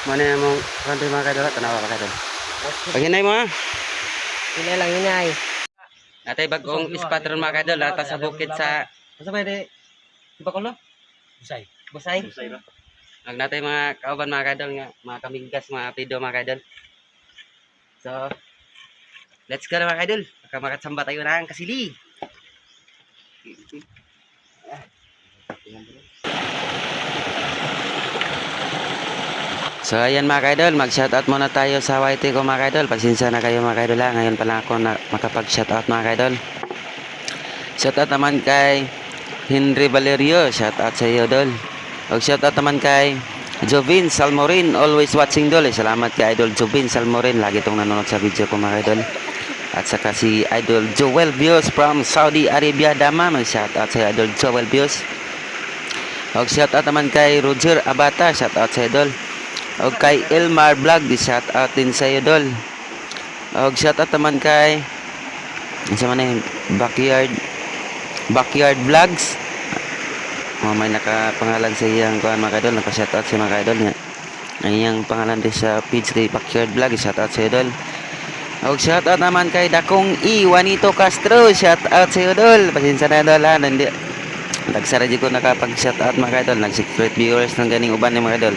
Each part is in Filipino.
Mana yang mau kantoy mga kaidol, tanawa ka kaidol. Pag hinay mo ha. Hinay lang, hinay. Natay bagong spot ron mga kaidol, nata sa bukid sa asa ba di? Di ba kulo? Busay. Busay. Busay ba? Ang natay mga kauban mga kaidol nga, mga kaminggas, mga apido mga kaidol. So, let's go na mga kaidol. Baka makatsamba tayo na ang kasili. So ayan mga kaidol, mag-shoutout muna tayo sa YT ko mga kaidol. Pasensya na kayo mga kaidol ha. Ngayon pa lang ako na makapag-shoutout mga kaidol. Shoutout naman kay Henry Valerio, shoutout sa iyo dol. Og shoutout naman kay Jovin Salmorin, always watching dol. Salamat kay Idol Jovin Salmorin, lagi tong nanonood sa video ko mga kaidol. At saka si Idol Joel Bios from Saudi Arabia Damam, shoutout sa Idol Joel Bios. Og shoutout naman kay Roger Abata, shoutout sa idol. Og kay Elmar Vlog, di shout out din sa iyo dol. Og shout out naman kay sa man Backyard Vlogs. May nakapangalan sa iyang kuan mga idol, naka-shout out si mga idol niya. Ang iyang pangalan din sa page kay Backyard Vlog, shout out sa iyo dol. Og shout out naman kay Dakong Juanito Castro, shout out sa iyo dol. Pasensya na dol ha, hindi nagsara di ko nakapag-shout out mga idol, nag-secret viewers ng ganing uban ni mga idol.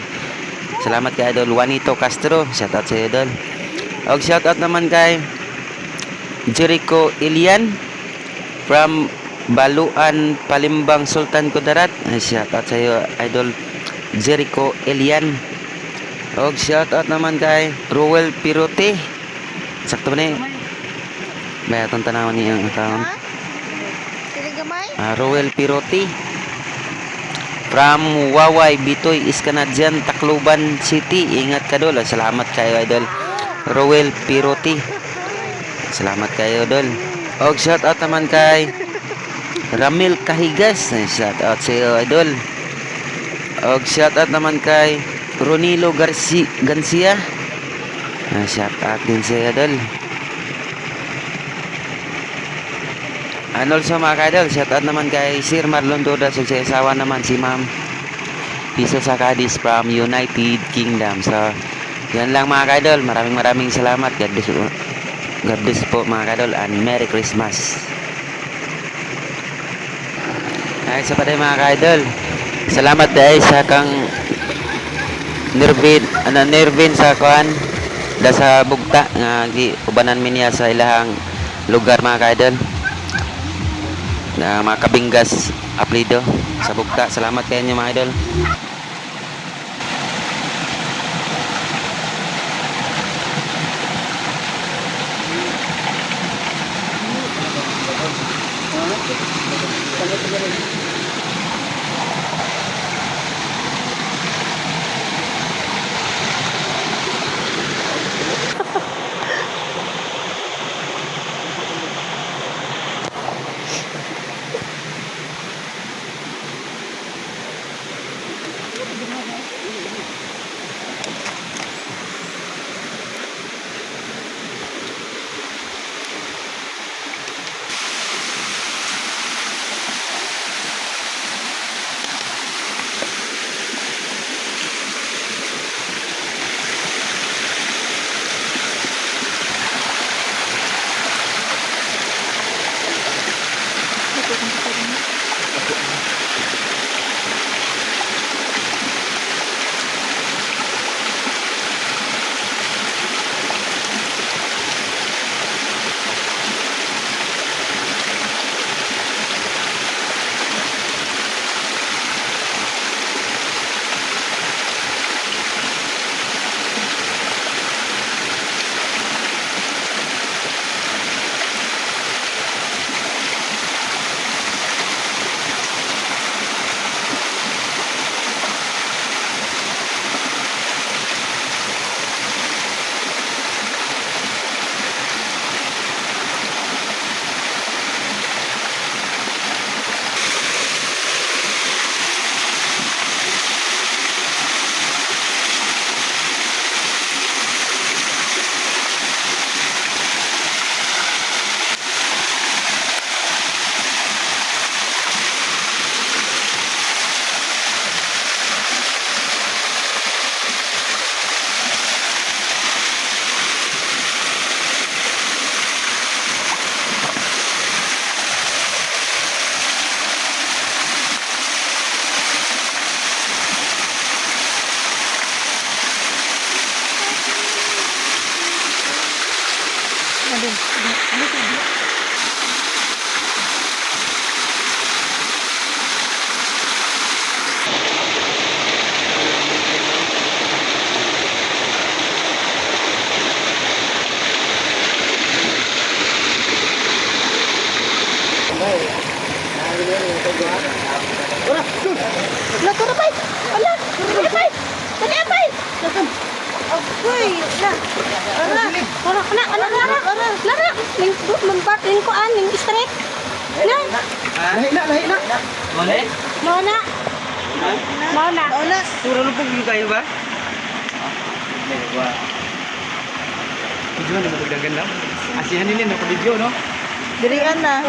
Salamat kay Idol Juanito Castro. Shoutout sa Idol. Og shoutout naman kay Jericho Ilian from Baluan, Palimbang, Sultan Kudarat. Shoutout sa iyo Idol Jericho Ilian. Og shoutout naman kay Roel Pirote. Sakto ba ni? May atong tanawan niya ang account. Roel Pirote from Waway Bitoy Iskanadyan, Tacloban City. Ingat ka dol. Salamat kayo idol Roel Piroti. Salamat kayo dol. Og shout out naman kay Ramil Kahigas. Shout out sa iyo idol. Og shout out naman kay Ronilo Garcia. Shout out din sa iyo idol. And also mga kaidol, shoutout naman kay Sir Marlon Doda, sa asawa naman si Ma'am Piso Sakadis from United Kingdom. So, yan lang mga kaidol. Maraming salamat. God bless po mga kaidol and Merry Christmas. Ay, sa paday mga kaidol. Salamat dahil sa kang Nervin sa kuan da sa bugta nga ubanan mi niya sa ilahang lugar mga kaidol. Na mga kabinggas aplido sa bugta. Salamat kayo mga idol. Kali apay. Agoy, na. Lara. Ning magbatin ko ning straight. Na. Lahi na. Mali? Mauna. Puro lubog yung kayo ba? Video na magdagan lang. Asihan nila no video no. Dirian na.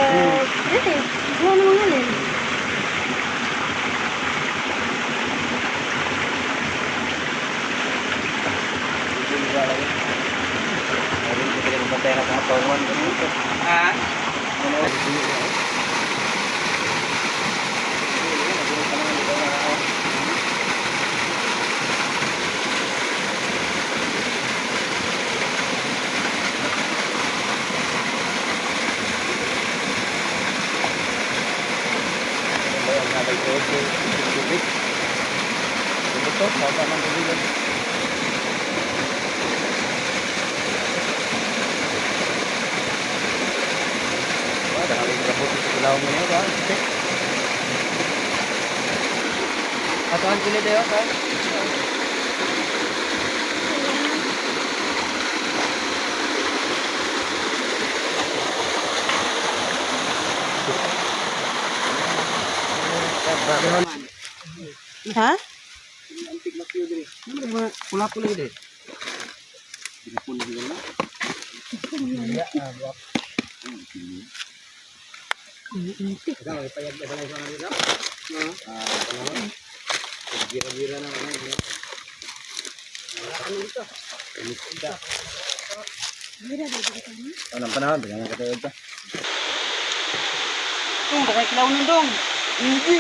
Dili. Mo na mga lin. Ha? Atuan sila tayo, kan? Ha? Pula-pula deh. Anong panahon dengan kata itu? Tung, pakai kelaunan dong. Hindi.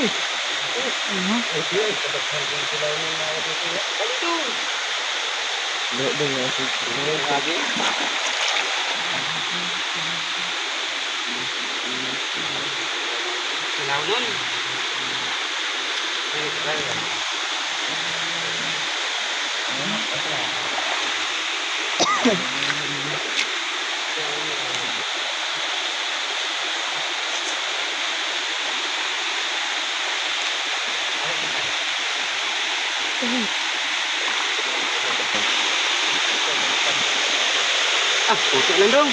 Lagi. Kelaunan. Ah, putik lang dong.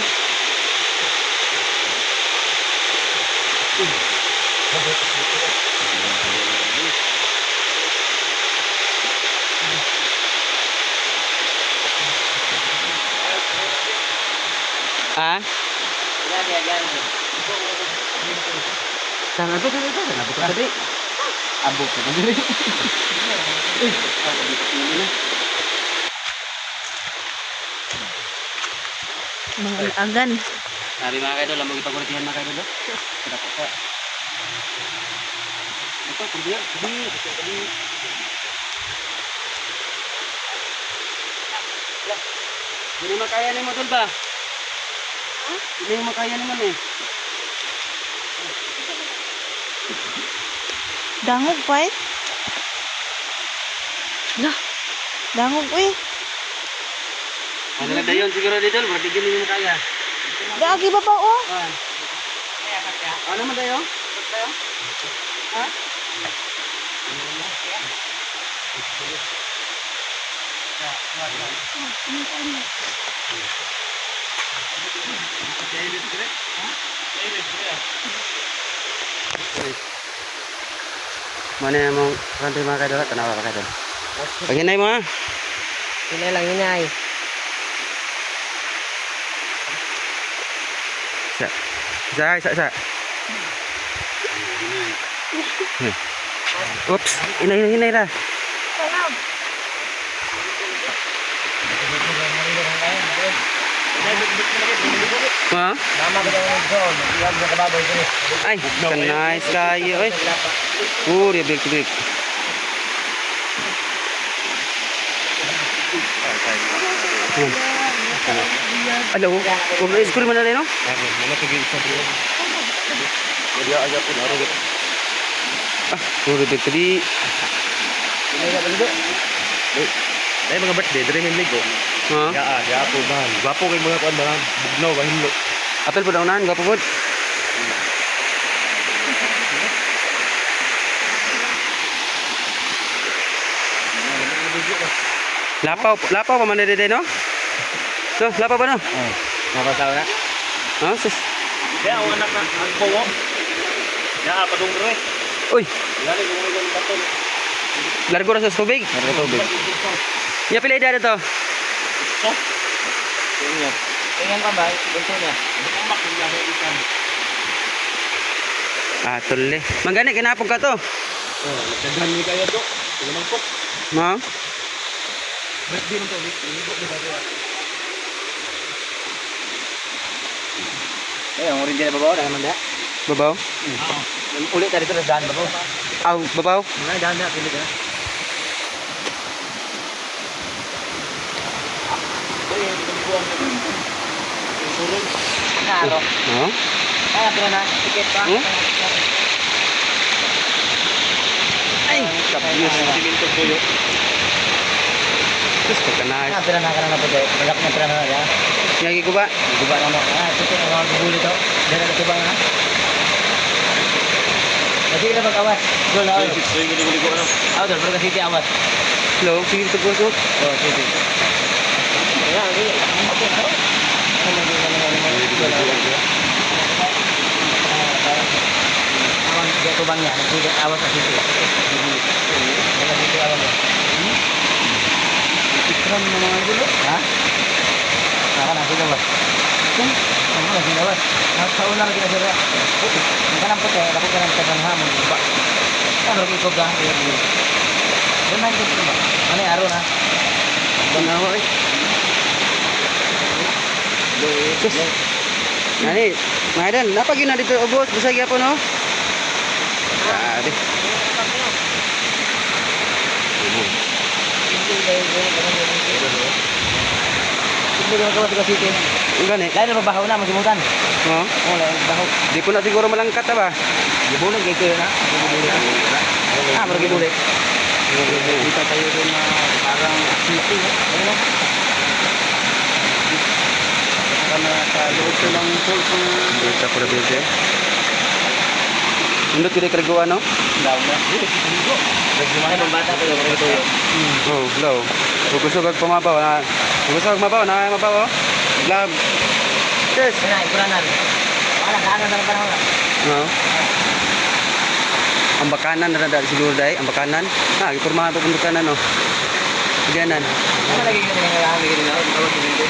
Ah? Sana to dito, sana buka tadi. Abok ka diri. Mga agan. Sabi mga kaidol, lamang ipagulitihan mga kaidol. Kada po ka. Ito, kundi. Hindi makaya ni mo dol ba? Hindi makaya naman eh. Dangog pa eh. Lah. Dangog uy. Ano na dayon siguro dito, berarti gini mo kaya. Gaagi ba ba oh? Ano man dayo? Ha? Mana yang mau kanti makan dulu? Kenapa pakai dulu? Bagaimana mo? Sila lang inay. Sa. Oops, inay lah. Ha? Ay, nice kayo eh. Dia break. Halo, kung school man na rin, no? Ah, puro break tadi. Dahil mga birthday, dali may ligo. Ha? Ya po bahan. Gwapo kay mga kuan bahan. Bugnaw ba himlo. Apel po daw unahan, gwapo po. Lapaw pa man dito no? So, lapaw pa no? Napasaw na. Oh, sis. Kaya ang anak na ang powo. Ya padungro eh. Uy, Lali kung may ganun baton. largo ra sa tubig. Ya pila ida dito. So. Tingnan. Tingnan ka ba? Bunso niya. Ang makina sa isan. Ah, tuloy. Mangani kinapog ka to. Oh, nagdagan ni kaya to. Tingnan ko. Mo? Ba't di mo to? Eh, ang original babaw na naman da. Babaw? Ulit na dito na daan babaw. Aw, babaw. Mga daan na, pilit na. Naro. Oh. Ah, pero na, tiket pa. Ay, kabyos. Siminto puyo. Terus pagkanay. Ah, pero na ka na po dahil. Malak na pero na ya. Ngagi ko ba? Guba na mo. Ah, tiket ang mga gubuli to. Dahil na tubang na. Kasi kita mag-awas. Doon na. So yung guli-guli ko ano? Ah, doon. Pero kasi iti awas. Hello, sige to ko. Oh, sige. Kaya, okay. Okay, so. Ano man din naman. Awan, dia tubang niya. Nagpili awas sa sisi. Nagpili sisi awan niya. Ikram na mga gulo. Ha? Naka na, sila ba? Ano na, sila ba? Nakauna lagi na sila. Ang kanang puti, ako ka ng tagang hamon. Ano lagi ko ga? Doon na yung gusto ba? Ano yung araw na? Doon ako eh. Sus. Nani, Madan, napagi na dito ubos, bisag yapon no. Grabe. Hindi ko nagawa sa city. Ang gani. Lain na mabahaw na, masimutan. Oh. Oo, lain na bahaw. Di ko na siguro malangkat ba? Gibulig, kayo na. Ah, pero gibulig. Kita tayo doon na parang city. Ano? Karena sa loob ko ng pool kung sa probinsya. Hindi ko rin ano? Daw na. Nagsimana ng bata pero mga tuyo. Oh, low. Ugusog pumabaw na. Ugusog mabaw na mabaw. Lab. Yes. Kaya ikuranan. Wala kanan na panahon. No. Ang bakanan na dali siguro dai, ang bakanan. Ha, ipormahan pa pundukan no. Diyanan. Ano lagi kita dengan lang lagi na kalau dito.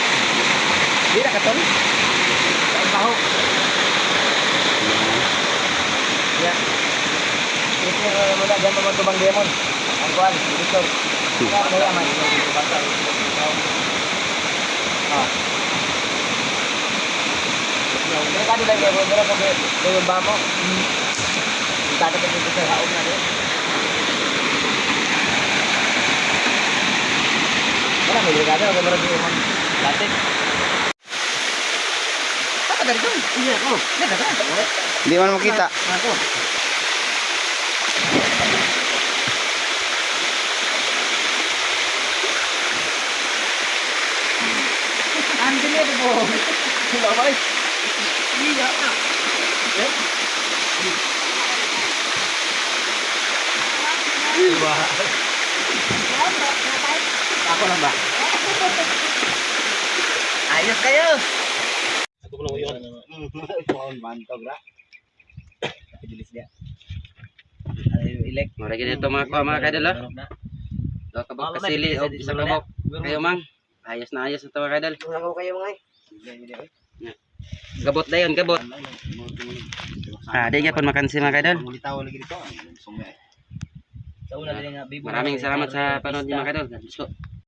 Di na katon. Ang baho. Ya. Ito mo na diyan mo tubang demon. Ang kuan, dito. Ano yaman? Ah. Ini kan udah kayak beberapa belum bamo. Kita ada penting besar haum nanti. Mana milih ada orang berarti emang latih. Apa dari itu? Iya, oh. Ini kata. Di mana kita? Aku. Anjir itu boh. Coba balik. Iya, ah. Ya. Coba. Ako lang ba? Ayos kayo. Ako lang yun. Mantap ra. Bilis dia. Ilek. Mara gid ito mga kadol ha. Do kabog kasili o isa kabog. Kayo mang. Ayos na ayos ito mga kadol. Ako kayo mga. Gabot dayon, gabot. Ah, di gyapon makansi mga kadol. Mulitaw lagi dito. Sa una din nga bibo. Maraming salamat sa panood niyo mga kadol. God bless po.